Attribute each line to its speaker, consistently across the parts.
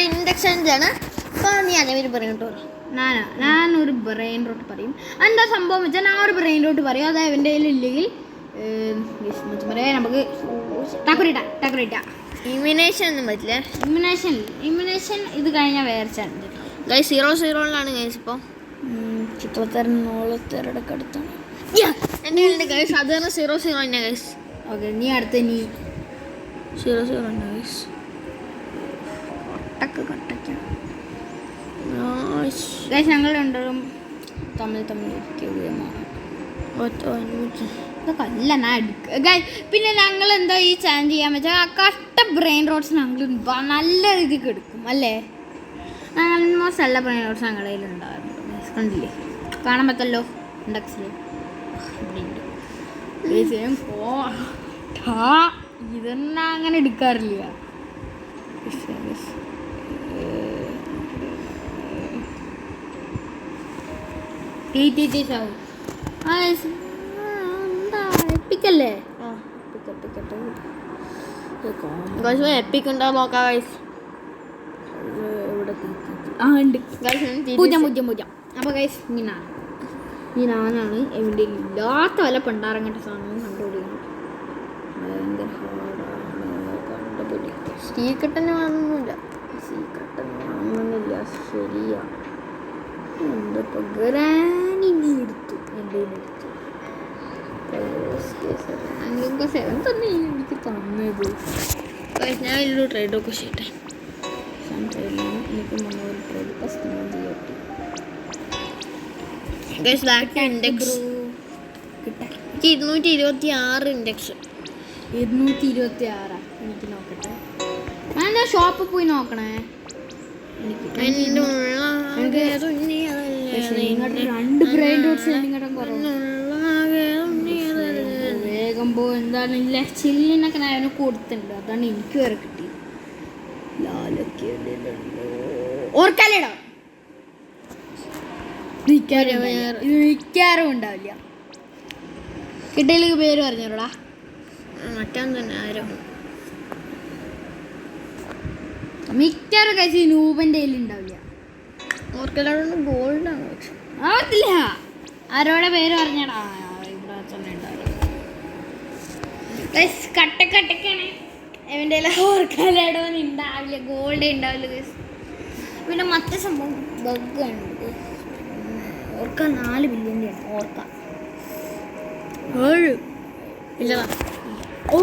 Speaker 1: Induction ആണ്. അപ്പോൾ നീ അനവര് പറയട്ടോ.
Speaker 2: ഞാനൊരു ബ്രെയിൻ റോട്ട് പറയും. എന്താ സംഭവം വെച്ചാൽ ഞാൻ ഒരു ബ്രെയിൻ റോട്ട് പറയും. അത് അവൻ്റെ കയ്യിലില്ലെങ്കിൽ നമുക്ക് ടക്കുറിട്ട
Speaker 1: ഇമിനേഷൻ ഒന്നും പറ്റില്ല.
Speaker 2: ഇമ്മിനേഷൻ ഇത് കഴിഞ്ഞാൽ വേറെ ചാനൽ
Speaker 1: ഗൈസ് 0-0 ഗൈസ്. ഇപ്പോൾ
Speaker 2: ചിത്രത്തരനോളത്തരടൊക്കെ അടുത്താണ്
Speaker 1: എൻ്റെ കയ്യിലുണ്ട് ഗൈസ്. അത് തന്നെ 0-0 തന്നെ ഗൈസ്.
Speaker 2: ഓക്കെ നീ അടുത്ത നീ
Speaker 1: 0-0 തന്നെ ഗൈസ്.
Speaker 2: കട്ടക്കാണ് ഗൈസ്. ഞങ്ങൾ രണ്ടും തമ്മിൽ ഇതൊക്കെ അല്ല ഞാൻ എടുക്കുക ഗൈസ്. പിന്നെ ഞങ്ങൾ എന്താ ഈ ചാലഞ്ച് ചെയ്യാൻ വെച്ചാൽ കട്ട ബ്രെയിൻ റോട്ട്സ് ഞങ്ങൾ നല്ല രീതിക്ക് എടുക്കും അല്ലേ. ആൾമോസ്റ്റ് എല്ലാ ബ്രെയിൻ റോട്ട്സ് ഞങ്ങളുടെ കയ്യിലുണ്ടായിരുന്നു. കണ്ടില്ലേ, കാണാൻ പറ്റല്ലോ ഇൻഡെക്സിൽ. ഇതെന്നാ അങ്ങനെ എടുക്കാറില്ല. എപ്പിക്കല്ലേ
Speaker 1: എപ്പിക് ഉണ്ടോ നോക്കാം ഗൈസ്.
Speaker 2: ഉണ്ട് 0-0. അപ്പോൾ ഗൈസ് ഈ നാനാണ് എവിടെ ഇല്ലാത്ത വല്ല പണ്ടാറങ്ങട്ട സാധനവും കണ്ടുപിടിക്കണം. ഭയങ്കര ഹാർഡാണ് കണ്ടുപിടിക്കുക.
Speaker 1: സീക്രട്ടന്നെ കാണുന്നില്ല. ശരിയാ.
Speaker 2: എന്തപ്പോൾ ഗ്രാനി നീ എടുത്തു എൻ്റെ എടുത്തു. അങ്ങനെയൊക്കെ 7 തന്നെ എനിക്ക് തന്നത്.
Speaker 1: ഞാൻ ഒരു ട്രേഡൊക്കെ ചെയ്യട്ടെ.
Speaker 2: ട്രേഡിലാണ് എനിക്ക് 300 ട്രേഡ് ഫസ്റ്റ് ചെയ്യട്ടെ.
Speaker 1: Index 226 index
Speaker 2: 226. എനിക്ക് നോക്കട്ടെ. ഞാൻ ഷോപ്പിൽ പോയി നോക്കണേ. രണ്ട് ബ്രെയിൻ റോട്ട്സ് വേഗം പോ. എന്താണില്ല ചില്ലിനൊക്കെ ഞാൻ അവന് കൊടുത്തിട്ടുണ്ട്. അതാണ് എനിക്ക് വരെ കിട്ടിയത്. ഓർക്കാലേടാ മിക്കാറും ഉണ്ടാവില്ല. കിട്ടിയില്ലെങ്കിൽ പേര് പറഞ്ഞോടാ.
Speaker 1: മറ്റാൻ തന്നെ ആരോ
Speaker 2: മിക്കാറും കഴിച്ച് നൂപൻ്റെ കയ്യിൽ ഉണ്ടാവില്ല.
Speaker 1: ഓർക്കലോട് ഗോൾഡാണ്. പക്ഷെ
Speaker 2: ആവത്തില്ല. ആരോടെ പേര് പറഞ്ഞടാ. ഇവിടെ തന്നെ ഉണ്ടാവില്ല. കട്ടക്കാണ് അവൻ്റെ ഓർക്കാലേടോന്ന് ഉണ്ടാവില്ല. ഗോൾഡ് ഉണ്ടാവില്ല. പിന്നെ മറ്റേ സംഭവം ബഗ്ഗാണ്. ഓർക്ക 4 ബില്യൻ്റെ ആണ്. ഓർക്ക
Speaker 1: 7 ഇല്ല.
Speaker 2: ഓ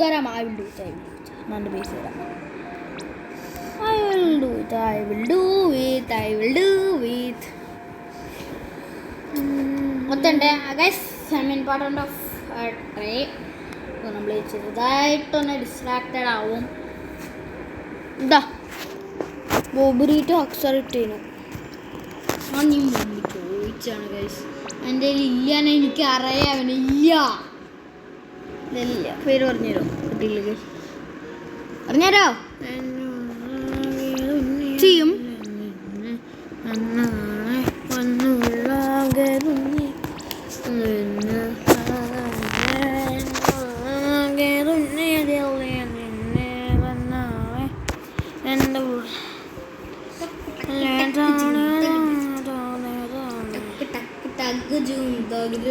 Speaker 2: ഗരം ഐ വിൽ ഡു ഇറ്റ്. നല്ല പേസ് തരാം. I will do it. മൊത്തമുണ്ട് ഗൈസ്. സെമൻ പാർട്ട് ഓഫ് ട്രേ. അപ്പോൾ നമ്മൾ ചെറുതായിട്ടൊന്ന് ഡിസ്ട്രാക്റ്റഡ് ആവും.
Speaker 1: ഇതാ ബോബറിയിട്ട് അക്സർ ഇട്ടേനു.
Speaker 2: ആ നീ മുമ്പ് ചോദിച്ചാണ് ഗൈസ്. എൻ്റെ കയ്യിൽ ഇല്ലാന്ന് എനിക്ക് അറിയാം. അവനില്ല.
Speaker 1: ഇല്ല പേര് പറഞ്ഞുതരോ? കിട്ടിയില്ലെങ്കിൽ
Speaker 2: പറഞ്ഞുതരോ? ചെയ്യും.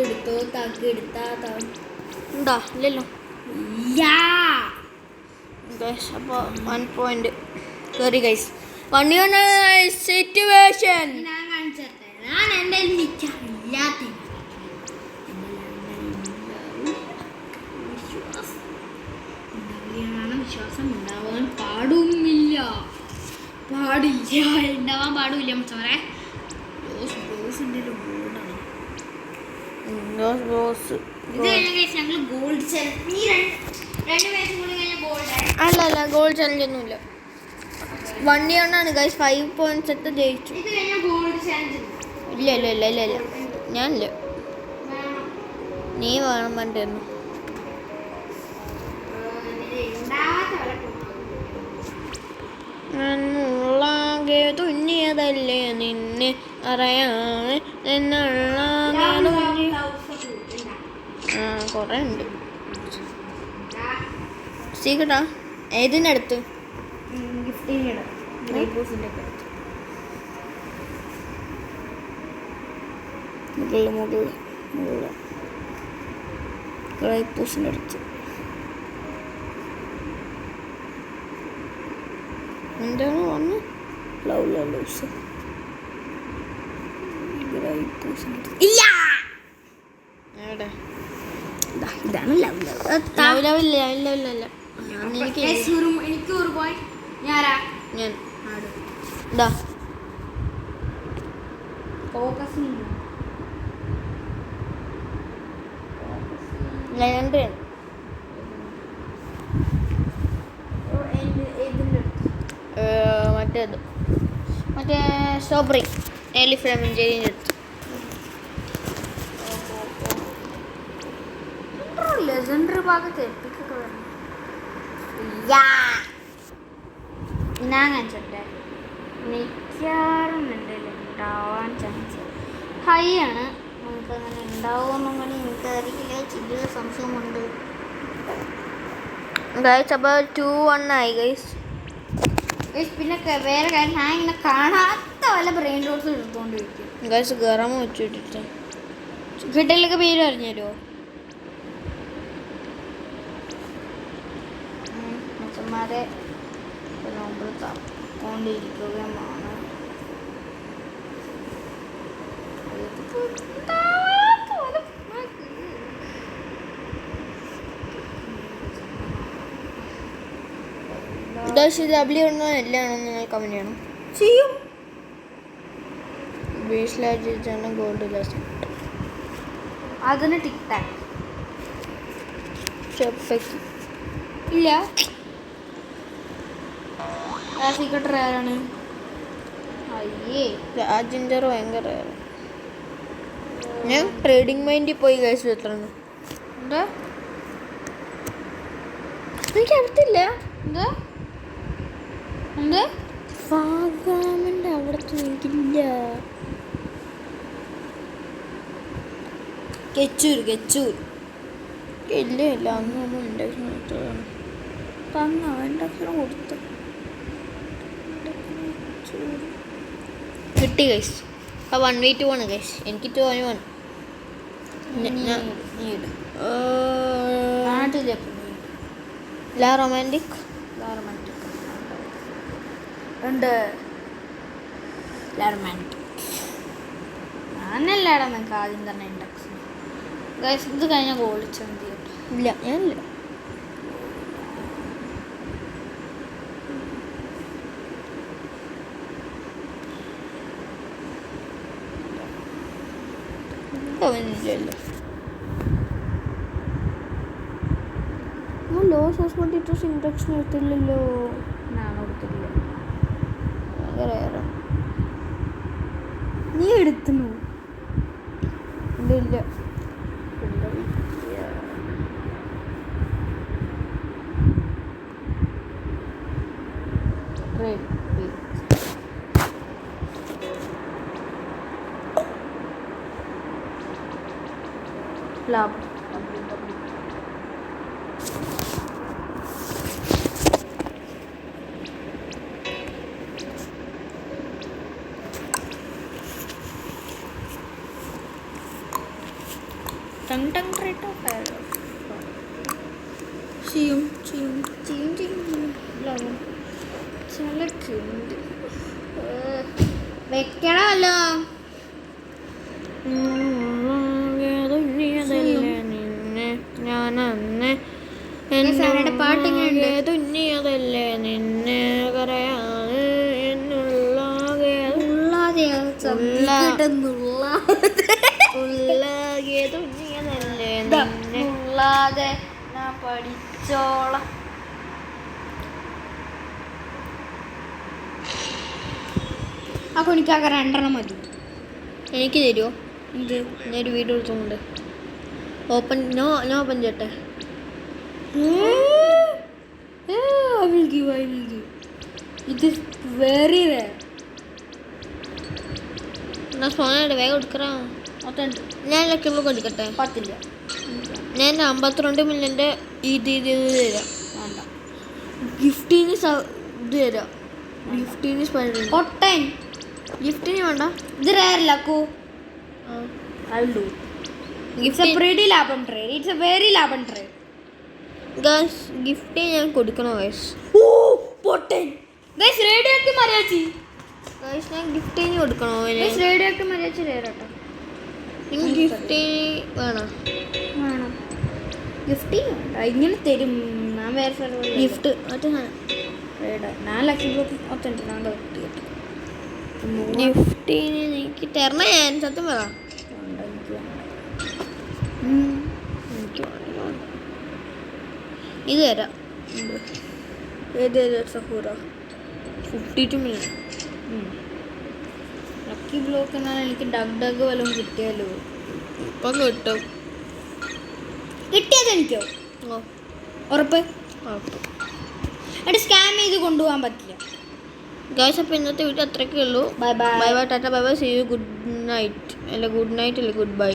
Speaker 2: എടുത്തോ തഗ് എടുത്താ
Speaker 1: ഉണ്ടോ? ഇല്ലല്ലോ. അപ്പോൾ 1 പോയിന്റ് കയറി ഗൈസ്. സിറ്റുവേഷൻ
Speaker 2: ഞാൻ കാണിച്ചു തരട്ടെ. ഞാൻ എൻ്റെ ഇല്ലാത്ത വിശ്വാസം ഉണ്ടാവാൻ പാടില്ല. ഉണ്ടാവാൻ പാടില്ല. മച്ചവരെ ഞങ്ങൾ ഗോൾഡ്
Speaker 1: അല്ല ഗോൾഡ് ചലഞ്ച് ഒന്നുമില്ല. 1 ഇയറിനാണ് ഗൈസ്. 5 പോയിന്റ്സ് എത്ര ജയിച്ചു. ഇല്ല ഞാനില്ല. നീ വേണം പറഞ്ഞിരുന്നു. ാകെ തുന്നിയതല്ലേ നിന്നെ അറിയാതെ കൊറേ ഉണ്ട്. സീക്രട്ടാ ഏതിനടുത്ത്?
Speaker 2: ഗ്രേപ്പ് ജ്യൂസിൻ്റെ ഒക്കെ
Speaker 1: മുകളിൽ ഗ്രേപ്പ് ജ്യൂസിൻ്റെ അടുത്ത് എന്താണ് വന്ന് ലൂസ് ഗ്രേപ്പ് ജ്യൂസിൻ്റെ അടുത്ത് എവിടെ
Speaker 2: ഇതാണ് ലവ്
Speaker 1: ഇല്ല
Speaker 2: എനിക്ക് ഒരു പോയി ഞാനാ
Speaker 1: ഞാൻ
Speaker 2: ആട്
Speaker 1: ഇതാ
Speaker 2: ഫോക്കസ്
Speaker 1: ലെജൻഡറി മറ്റേത് മറ്റേ സ്ട്രോബെറി എലിഫ്ലം മഞ്ചേരിൻ്റെ അടുത്ത്
Speaker 2: ലെജൻഡറി ഭാഗത്ത് എപ്പിക്കൊക്കെ വരണം ഞാൻ കാണിച്ചിട്ടെ മിക്കവാറും ഉണ്ടാവാൻ ചാൻസ് ഹൈ ആണ് നമുക്കങ്ങനെ ഉണ്ടാവുമെന്നും കൂടി എനിക്കറിയില്ല ചില സംശയമുണ്ട്
Speaker 1: ഗൈസ് അപ്പോൾ 2-1 ആയി ഗൈസ്.
Speaker 2: പിന്നെ വേറെ കാര്യം ഞാൻ ഇങ്ങനെ കാണാത്ത വല്ല ബ്രെയിൻ റോഡ്സ് എടുത്തുകൊണ്ടിരിക്കും
Speaker 1: ഗൈസ് ഗറമ വെച്ചിട്ടിട്ട്
Speaker 2: കിട്ടലൊക്കെ പേര് പറഞ്ഞു തരുമോ? മച്ചന്മാരെ മുമ്പിൽ തക്കൊണ്ടിരിക്കുകയാണ്.
Speaker 1: W1 എല്ലാണോ നിങ്ങൾ കമന്റ് ചെയ്യണം.
Speaker 2: ചെയ്യും.
Speaker 1: ബേസിലാണ് ഗോൾഡ് ലാസ്റ്റ്
Speaker 2: അതിന് ടിക് ടാക്
Speaker 1: ചെപ്പയ്ക്ക്
Speaker 2: ഇല്ല. സീക്രട്ട് ആരാണ്? അയ്യേ
Speaker 1: ആ ജിഞ്ചർ ഭയങ്കര ഞാൻ ട്രേഡിംഗ് മൈൻഡിൽ പോയി കഴിച്ചു എത്രയാണ്
Speaker 2: എന്താ
Speaker 1: എനിക്ക് അടുത്തില്ല
Speaker 2: എന്താ എന്ത്
Speaker 1: ഫാഗാമിൻ്റെ അവിടത്തെ എനിക്കില്ല.
Speaker 2: കെച്ചൂർ
Speaker 1: ഇല്ല ഇല്ല അന്ന് നമ്മൾ ഇൻഡക്ഷൻ എടുത്തതാണ്. തന്ന ഇൻഡക്ഷൻ കൊടുത്തു കിട്ടി ഗൈസ്. ആ 1v2 ഗൈസ്. എനിക്ക് 2-1 ലാ റൊമാൻറ്റിക്
Speaker 2: ഉണ്ട്. ഞാനല്ലാടാ നിങ്ങൾക്ക് ആദ്യം തന്നെ ഇൻഡക്ഷൻ ഗൈസ്. ഇത് കഴിഞ്ഞാൽ ഗോളിച്ചാൽ മതി.
Speaker 1: ഇല്ല ഞാനില്ല. അവനില്ലല്ലോ. ലോ സസ്പെൻഡ് ഇൻഡക്ഷൻ എടുത്തില്ലല്ലോ.
Speaker 2: ഞാൻ കൊടുത്തില്ല.
Speaker 1: ഭയങ്കര
Speaker 2: നീ എടുത്തു
Speaker 1: ഇല്ല.
Speaker 2: ലാബ്
Speaker 1: ടങ് റേറ്റ്
Speaker 2: ചെയ്യും ചിലക്കുണ്ട് വെക്കണമല്ലോ.
Speaker 1: തുന്നിയതല്ലേ നിന്നെ കരയാണ് എന്നുള്ള തുന്നിയതല്ലേ
Speaker 2: ഉള്ളാതെ ഞാൻ പഠിച്ചോളാം. അപ്പോൾ എനിക്കാകെ 2 മതി.
Speaker 1: എനിക്ക് തരുമോ?
Speaker 2: എന്ത്?
Speaker 1: ഞാനൊരു വീഡിയോ എടുത്തുകൊണ്ട് ഓപ്പൺ ഓപ്പൺ ചെയ്യട്ടെ.
Speaker 2: ഇത് വെരി റെയർ.
Speaker 1: ഞാൻ സോനയുടെ വേഗം എടുക്കാം. ഞാൻ ലക്ഷമ്പോൾ എടുക്കട്ടെ.
Speaker 2: 10
Speaker 1: ഞാൻ 52 മില്യൻ്റെ ഇത് തരാം.
Speaker 2: വേണ്ട.
Speaker 1: ഗിഫ്റ്റിന് ഇത് തരാം. ഗിഫ്റ്റിന് സ്പൈഡർ
Speaker 2: പൊട്ടൻ.
Speaker 1: ഗിഫ്റ്റിന് വേണ്ട.
Speaker 2: ഇത് rare ലക്കു. I'll do. It's a pretty ലാഭം trade. It's a very ലാഭം trade.
Speaker 1: ഗൈസ് ഗിഫ്റ്റ് ഞാൻ കൊടുക്കണോ ഗൈസ്?
Speaker 2: പൊട്ടൻ. Guys radioactive mariachi.
Speaker 1: Guys ഞാൻ ഗിഫ്റ്റിന് കൊടുക്കണോ?
Speaker 2: Guys radioactive mariachi rare auto.
Speaker 1: Gift വേണം.
Speaker 2: വേണം. ഗിഫ്റ്റ് ഇങ്ങനെ തരും. ഞാൻ വേറെ സർവർ
Speaker 1: ഗിഫ്റ്റ് മറ്റേ
Speaker 2: ഞാൻ ലക്കി ബ്ലോക്ക് ഒത്തുണ്ട്.
Speaker 1: ഗിഫ്റ്റിന് എനിക്ക് തരണ ഞാൻ സത്യം പറ. എനിക്ക് ഇത് തരാം. ഏത് സഹൂറ 52 മില്യൺ.
Speaker 2: ലക്കി ബ്ലോക്ക് എന്നാൽ എനിക്ക് ഡഗ് വല്ലതും കിട്ടിയാലോ?
Speaker 1: ഇപ്പം കിട്ടും.
Speaker 2: കിട്ടിയത് എനിക്കോ?
Speaker 1: ഓ
Speaker 2: ഉറപ്പ്?
Speaker 1: ഉറപ്പ്.
Speaker 2: അവിടെ സ്കാം ചെയ്ത് കൊണ്ടുപോകാൻ പറ്റില്ല.
Speaker 1: ഗൈസ് അപ്പോൾ ഇന്നത്തെ വീഡിയോ അത്രയൊക്കെ ഉള്ളൂ.
Speaker 2: Bye bye.
Speaker 1: Bye bye tata bye bye. See you. Good night. അല്ല ഗുഡ് നൈറ്റ് അല്ല ഗുഡ് ബൈ.